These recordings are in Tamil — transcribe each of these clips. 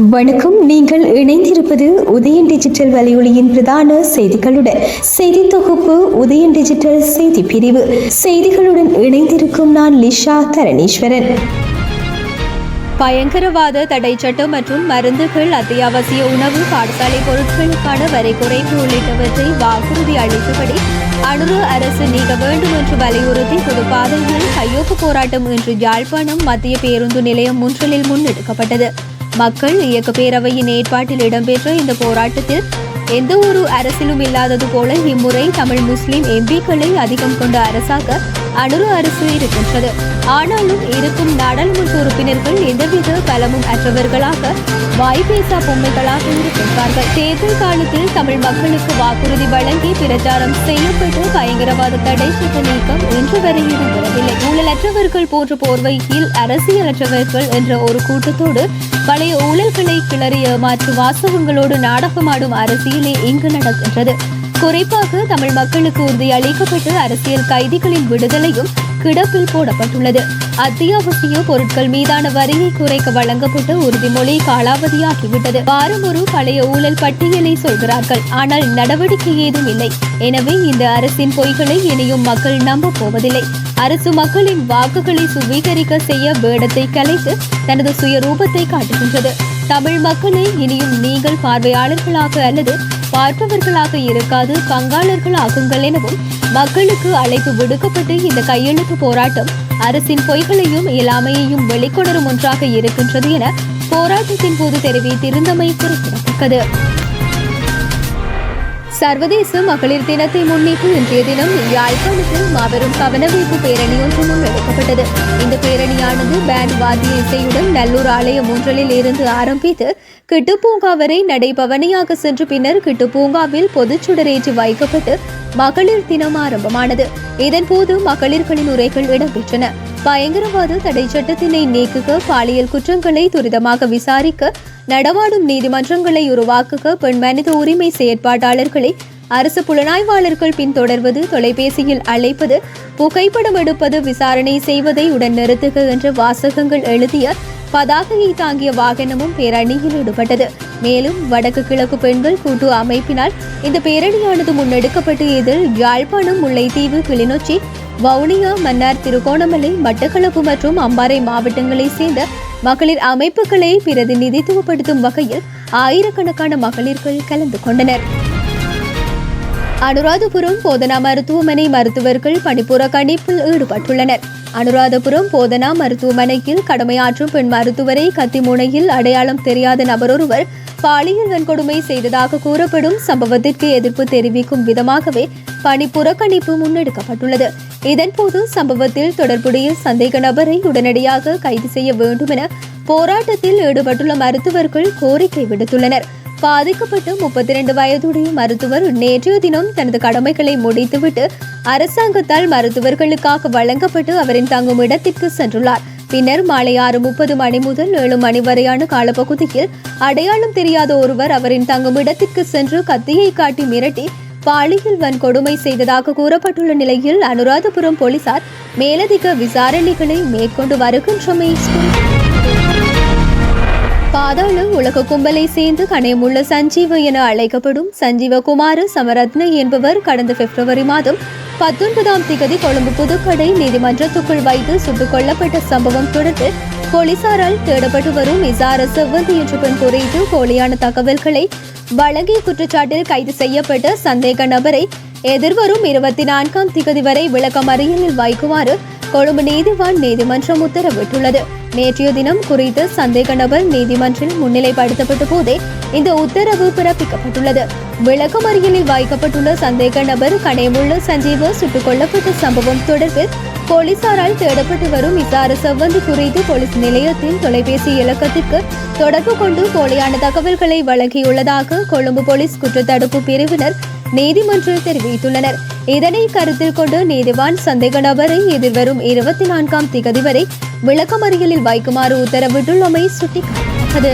வணக்கம். நீங்கள் இணைந்திருப்பது உதயன் டிஜிட்டல் வலையொலியின் பிரதான செய்திகளுடன். செய்தி தொகுப்பு உதயன் டிஜிட்டல் செய்தி பிரிவு. செய்திகளுடன் இணைந்திருக்கும் நான் லிஷா தரணீஸ்வரன். பயங்கரவாத தடை சட்டம் மற்றும் மருந்துகள், அத்தியாவசிய உணவு, பாடசாலை பொருட்களுக்கான வரி குறைப்பு உள்ளிட்டவற்றை வாக்குறுதி அளித்தபடி அனுர அரசு நீக்க வேண்டும் என்று வலியுறுத்தி பொதுப்பாதையில் கையொப்பு போராட்டம் இன்று யாழ்ப்பாணம் மத்திய பேருந்து நிலையம் முன்றலில் முன்னெடுக்கப்பட்டது. மக்கள் இயக்க பேரவையின் ஏற்பாட்டில் இடம்பெற்ற இந்த போராட்டத்தில் எந்த ஒரு அரசிலும் இல்லாதது போல இம்முறை தமிழ் முஸ்லிம் எம்பிக்களை அதிகம் கொண்ட அரசாக அனுர அரசு இருக்கின்றது. ஆனாலும் இருக்கும் நாடாளுமன்ற உறுப்பினர்கள் எந்தவித பலமும் அற்றவர்களாக வாய்ப்பேசா பொம்மைகளாக இருக்கின்றார்கள். தேர்தல் காலத்தில் தமிழ் மக்களுக்கு வாக்குறுதி வழங்கி பிரச்சாரம் செய்யப்பட்டு பயங்கரவாத தடை சட்ட நீக்கம் இன்று வரை இடம்பெறவில்லை. ஊழலற்றவர்கள் போன்ற போர்வையில் அரசியலற்றவர்கள் என்ற ஒரு கூட்டத்தோடு பழைய ஊழல்களை கிளறி ஏமாற்றும் வாசகங்களோடு நாடகமாடும் அரசியலே இங்கு நடக்கின்றது. குறிப்பாக தமிழ் மக்களுக்கு உறுதி அளிக்கப்பட்டு அரசியல் கைதிகளின் விடுதலையும் கிடப்பில் போடப்பட்டுள்ளது. அத்தியாவசிய பொருட்கள் மீதான வரியை குறைக்க வழங்கப்பட்ட உறுதிமொழி காலாவதியாகிவிட்டது. வாரம் ஒரு பழைய ஊழல் பட்டியலை சொல்கிறார்கள், ஆனால் நடவடிக்கை ஏதும் இல்லை. எனவே இந்த அரசின் பொய்களை இனியும் மக்கள் நம்ப போவதில்லை. அரசு மக்களின் வாக்குகளை சுவீகரிக்க செய்ய வேடத்தை கலைத்து தனது சுயரூபத்தை காட்டுகின்றது. தமிழ் மக்களை இனியும் நீங்கள் பார்வையாளர்களாக அல்லது பார்ப்பவர்களாக இருக்காது, பங்காளர்கள் ஆகுங்கள் எனவும் மக்களுக்கு அழைப்பு விடுக்கப்பட்டு இந்த கையெழுத்து போராட்டம் அரசின் பொய்களையும் இயலாமையையும் வெளிக்கொணரும் ஒன்றாக இருக்கின்றது என போராட்டத்தின் போது தெரிவித்திருந்தமை குறிப்பிடத்தக்கது. சர்வதேச மகளிர் தினத்தை முன்னிட்டு இன்றைய தினம் யாழ்ப்பாணத்தில் மாபெரும் கவனவீர்ப்பு பேரணி ஒன்று முன்னெடுக்கப்பட்டது. இந்த பேரணியானது பேண்ட் வாத்திய இசையுடன் நல்லூர் ஆலயம் ஒன்றலில் இருந்து ஆரம்பித்து கிட்டுப்பூங்கா வரை நடைபவனியாக சென்று பின்னர் கிட்டுப்பூங்காவில் பொதுச்சுடரேற்றி வைக்கப்பட்டு மகளிர் தினம் ஆரம்பமானது. இதன்போது மகளிர்களின் உரைகள் இடம்பெற்றன. பயங்கரவாத தடை சட்டத்தினை நீக்குக, பாலியல் குற்றங்களை துரிதமாக விசாரிக்க நடமாடும் நீதிமன்றங்களை உருவாக்குக, பெண் மனித உரிமை செயற்பாட்டாளர்களை அரசு புலனாய்வாளர்கள் பின்தொடர்வது, தொலைபேசியில் அழைப்பது, புகைப்படம் எடுப்பது, விசாரணை செய்வதை உடன் நிறுத்துக என்ற வாசகங்கள் எழுதிய பதாகையை தாங்கிய வாகனமும் பேரணியில் ஈடுபட்டது. மேலும் வடக்கு கிழக்கு பெண்கள் கூட்டு அமைப்பினால் இந்த பேரணியானது முன்னெடுக்கப்பட்டு இதில் யாழ்ப்பாணம், முல்லைத்தீவு, கிளிநொச்சி, வவுனியா, மன்னார், திருகோணமலை, மட்டக்களப்பு மற்றும் அம்பாறை மாவட்டங்களை சேர்ந்த மகளிர் அமைப்புகளை பிரதிநிதித்துவப்படுத்தும் வகையில் ஆயிரக்கணக்கான மகளிர்கள் கலந்து கொண்டனர். அனுராதபுரம் போதனா மருத்துவமனை மருத்துவர்கள் பணிப்புறக்கணிப்பில் ஈடுபட்டுள்ளனர். அனுராதபுரம் போதனா மருத்துவமனையில் கடமையாற்றும் பெண் மருத்துவரை கத்திமுனையில் அடையாளம் தெரியாத நபரொருவர் பாலியல் வன்கொடுமை செய்ததாக கூறப்படும் சம்பவத்திற்கு எதிர்ப்பு தெரிவிக்கும் விதமாகவே பணிப்புறக்கணிப்பு முன்னெடுக்கப்பட்டுள்ளது. இதன்போது சம்பவத்தில் தொடர்புடைய சந்தேக நபரை உடனடியாக கைது செய்ய வேண்டும் என போராட்டத்தில் ஈடுபட்டுள்ள மருத்துவர்கள் கோரிக்கை விடுத்துள்ளனர். பாதிக்கப்பட்ட 32 வயதுடைய மருத்துவர் நேற்றைய தினம் தனது கடமைகளை முடித்துவிட்டு அரசாங்கத்தால் மருத்துவர்களுக்காக வழங்கப்பட்டு அவரின் தங்கும் இடத்திற்கு சென்றுள்ளார். பின்னர் மாலை 6:30 மணி முதல் 7 மணி வரையான காலப்பகுதியில் அடையாளம் தெரியாத ஒருவர் அவரின் தங்கும் இடத்திற்கு சென்று கத்தியை காட்டி மிரட்டி பாலியல் வன்கொடுமை செய்ததாக கூறப்பட்டுள்ள நிலையில் அனுராதபுரம் போலீசார் மேலதிக விசாரணைகளை மேற்கொண்டு வருகின்றமை. பாதாள உலக கும்பலை சேர்ந்து கணையமுள்ள சஞ்சீவ என அழைக்கப்படும் சஞ்சீவகுமார சமரத்ன என்பவர் கடந்த பிப்ரவரி மாதம் 19ஆம் தேதி கொழும்பு புதுக்கடை நீதிமன்றத்துக்குள் வைத்து சுட்டுக் கொல்லப்பட்ட சம்பவம் தொடர்பில் போலீசாரால் தேடப்பட்டு வரும் இசார செவ்வந்தி என்ற பெண் குறித்து போலியான தகவல்களை வழங்கிய குற்றச்சாட்டில் கைது செய்யப்பட்ட சந்தேக நபரை எதிர்வரும் 24ஆம் தேதி வரை விளக்கமறியலில் வைக்குமாறு கொழும்பு நீதிவான் நீதிமன்றம் உத்தரவிட்டுள்ளது. நேற்றைய தினம் குறித்த சந்தேக நபர் நீதிமன்றில் முன்னிலைப்படுத்தப்பட்ட போதே இந்த உத்தரவு பிறப்பிக்கப்பட்டுள்ளது. விளக்கமறியலில் வைக்கப்பட்டுள்ள சந்தேக நபர் கணையமுள்ள சஞ்சீவ சுட்டுக் கொல்லப்பட்ட சம்பவம் தொடர்பில் போலீசாரால் தேடப்பட்டு வரும் இசார செவ்வந்தி குறித்து போலீஸ் நிலையத்தின் தொலைபேசி இலக்கத்திற்கு தொடர்பு கொண்டு போலியான தகவல்களை வழங்கியுள்ளதாக கொழும்பு போலீஸ் குற்றத்தடுப்பு பிரிவினர் நீதிமன்றில் தெரிவித்துள்ளனர். இதனை கருத்தில் கொண்டு நீதிவான் சந்தேக நபரை எதிர்வரும் 24ஆம் தேதி வரை விளக்கமறியலில் வைக்குமாறு உத்தரவிட்டுள்ளமை சுட்டிக்காட்டத்தக்கது.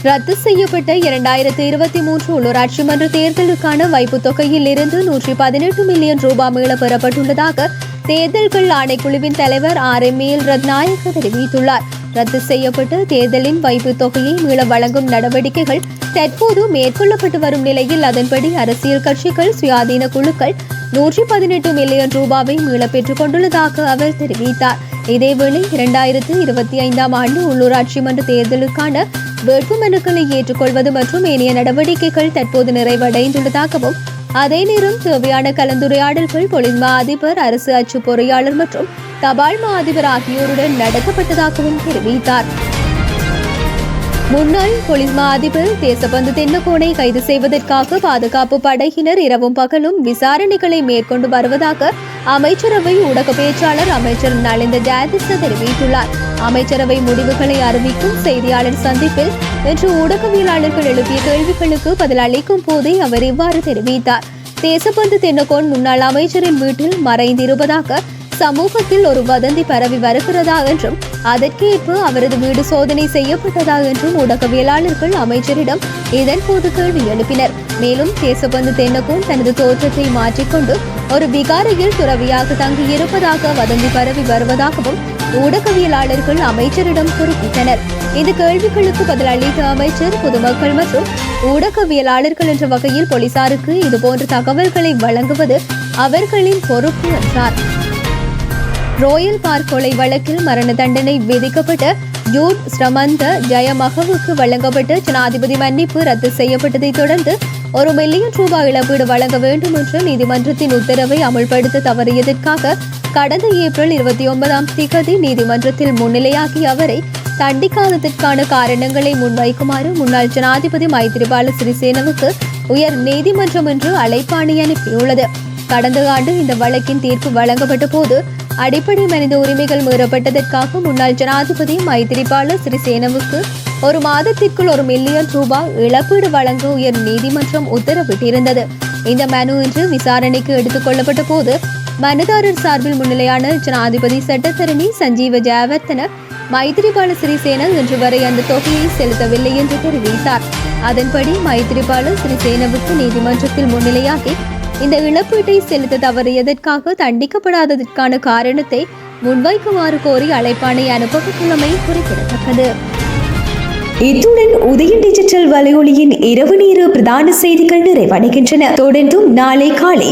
ரத்து செய்யப்பட்ட 2023 உள்ளூராட்சி மன்ற தேர்தலுக்கான வைப்புத் தொகையில் இருந்து 118 மில்லியன் ரூபாய் மீளப் பெறப்பட்டுள்ளதாக தேர்தல்கள் ஆணைக்குழுவின் தலைவர் RML ரத்நாயக்க தெரிவித்துள்ளார். ரத்து செய்யப்பட்ட தேர்தலின் வைப்புத் தொகையை மீள வழங்கும் நடவடிக்கைகள் தற்போது மேற்கொள்ளப்பட்டு வரும் நிலையில் அதன்படி அரசியல் கட்சிகள் சுயாதீன குழுக்கள் 118 மில்லியன் ரூபாவை மீள பெற்றுக் கொண்டுள்ளதாக அவர் தெரிவித்தார். இதேவேளை 2025 ஆண்டு உள்ளூராட்சி மன்ற தேர்தலுக்கான வேட்புமனுக்களை ஏற்றுக்கொள்வது மற்றும் ஏனைய நடவடிக்கைகள் தற்போது நிறைவடைந்துள்ளதாகவும் அதே நேரம் தேவையான கலந்துரையாடல்கள் போலீஸ் மா அதிபர், அரசு அச்சு பொறியாளர் மற்றும் தபால் மா அதிபர் ஆகியோருடன் நடத்தப்பட்டதாகவும் தெரிவித்தார். முன்னாள் போலீஸ் மா அதிபர் தேசபந்து தென்னகோனை கைது செய்வதற்காக பாதுகாப்பு படையினர் இரவும் பகலும் விசாரணைகளை மேற்கொண்டு வருவதாக அமைச்சரவை ஊடக பேச்சாளர் அமைச்சர் நலிந்த ஜெயதிச தெரிவித்துள்ளார். அமைச்சரவை முடிவுகளை அறிவிக்கும் செய்தியாளர் சந்திப்பில் இன்று ஊடகவியலாளர்கள் எழுப்பிய கேள்விகளுக்கு பதில் அளிக்கும் போதே அவர் இவ்வாறு தெரிவித்தார். தேசபந்து தென்னகோன் முன்னாள் அமைச்சரின் வீட்டில் மறைந்திருப்பதாக சமூகத்தில் ஒரு வதந்தி பரவி வருகிறதா என்றும் அதற்கேற்ப அவரது வீடு சோதனை செய்யப்பட்டதா என்றும் ஊடகவியலாளர்கள் அமைச்சரிடம் இதன்போது கேள்வி எழுப்பினர். மேலும் தேசபந்து தென்னகோன் தனது தோற்றத்தை மாற்றிக்கொண்டு ஒரு விகாரையில் துறவியாக தங்கியிருப்பதாக வதந்தி பரவி வருவதாகவும் ஊடகவியலாளர்கள் அமைச்சரிடம் குறிப்பிட்டனர். இந்த கேள்விகளுக்கு பதில் அளித்த அமைச்சர் பொதுமக்கள் மற்றும் ஊடகவியலாளர்கள் என்ற வகையில் போலீசாருக்கு இதுபோன்ற தகவல்களை வழங்குவது அவர்களின் பொறுப்பு என்றார். ரோயல் பார்க் கொலை வழக்கில் மரண தண்டனை விதிக்கப்பட்ட ஜூட் ஸ்ரமந்த ஜெயமகவுக்கு வழங்கப்பட்ட ஜனாதிபதி மன்னிப்பு ரத்து செய்யப்பட்டதை தொடர்ந்து 1 மில்லியன் ரூபாய் இழப்பீடு வழங்க வேண்டும் என்ற நீதிமன்றத்தின் உத்தரவை அமல்படுத்த தவறியதற்காக கடந்த ஏப்ரல் 29 நீதிமன்றத்தில் முன்னிலையாகிய அவரை தண்டிக்காததற்கான காரணங்களை முன்வைக்குமாறு முன்னாள் ஜனாதிபதி மைத்திரிபால சிறிசேனவுக்கு உயர் நீதிமன்றம் என்று அழைப்பாணை அனுப்பியுள்ளது. கடந்த ஆண்டு இந்த வழக்கின் தீர்ப்பு வழங்கப்பட்ட போது அடிப்படை மனித உரிமைகள் மீறப்பட்டதற்காக முன்னாள் ஜனாதிபதி மைத்திரிபால சிறிசேனவுக்கு 1 மாதத்திற்குள் 1 மில்லியன் ரூபாய் இழப்பீடு வழங்க உயர் நீதிமன்றம் உத்தரவிட்டிருந்தது. இந்த மனு இன்று விசாரணைக்கு எடுத்துக் கொள்ளப்பட்ட போது மனுதாரர் சார்பில் முன்னிலையான ஜனாதிபதி சட்டத்தரணி சஞ்சீவ ஜெயவர்தன மைத்திரிபால சிறிசேன இன்று வரை அந்த தொகையை செலுத்தவில்லை என்று தெரிவித்தார். அதன்படி மைத்திரிபால சிறிசேனவுக்கு நீதிமன்றத்தில் முன்னிலையாகி இந்த இழப்பீட்டை செலுத்த தவறியதற்காக தண்டிக்கப்படாததற்கான காரணத்தை முன்வைக்குமாறு கோரி அழைப்பாணை அனுப்பப்பட்டுள்ளமை குறிப்பிடத்தக்கது. இத்துடன் உதயம் டிஜிட்டல் வலையொலியின் இரவு நேர பிரதான செய்திகள் நிறைவடைகின்றன. தொடர்ந்தும் நாளை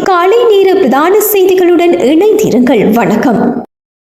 காலை நேர பிரதான செய்திகளுடன் இணைந்திருங்கள். வணக்கம்.